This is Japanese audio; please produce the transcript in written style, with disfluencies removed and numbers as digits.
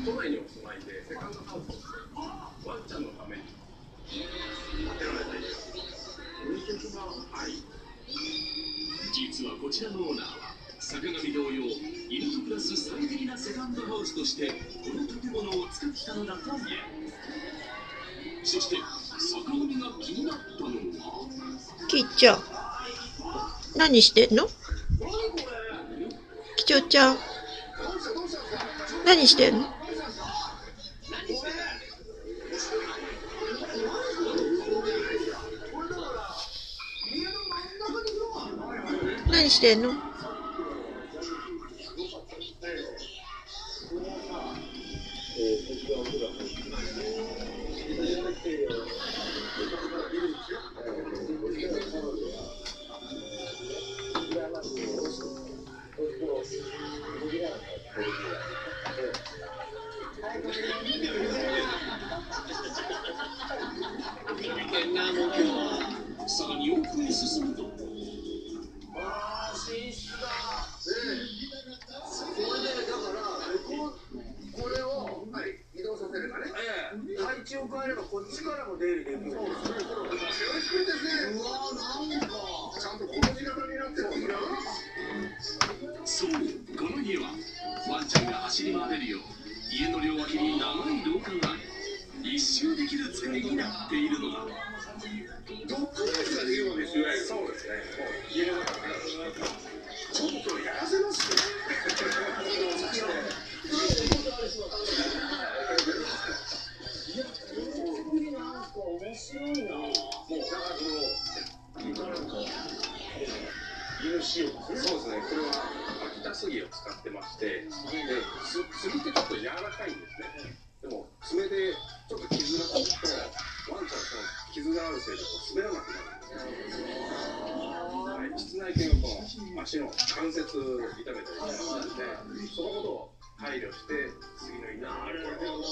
都内にお住まいでセカンドハウスをワンちゃんのために建てられた家がこの曲が実はこちらのオーナーは坂上同様、犬と暮らす最適なセカンドハウスとしてこの建物を作ったのだという。そして坂上が気になったのは、きっちゃん何してんの？きちょちゃん何してんの？何してんの？さらに奥へ進むと、寝室だ。これを移動させればね、配置を変えればこっちからも出入りできる。そうですね。うわー、なんかちゃんとこの字型になってるんだ。そう、この家はワンちゃんが走り回れるよう家の両脇に長い廊下があり、一周できる作りになっているのだ。ドッグライフができるわけですよね。そうですね。家の中でちょっとやらせますね。面白いな。もうだからこの床なんか犬仕様ですね。そうですね、これは秋田杉を使ってまして、杉ってちょっと柔らかいんですね。でも爪でちょっと傷がつくとワンちゃんその傷があるせいで滑らなくなるんですね。はい、室内犬のこの足の関節痛めたりしますので、そのことを配慮して杉の板を。なるほど。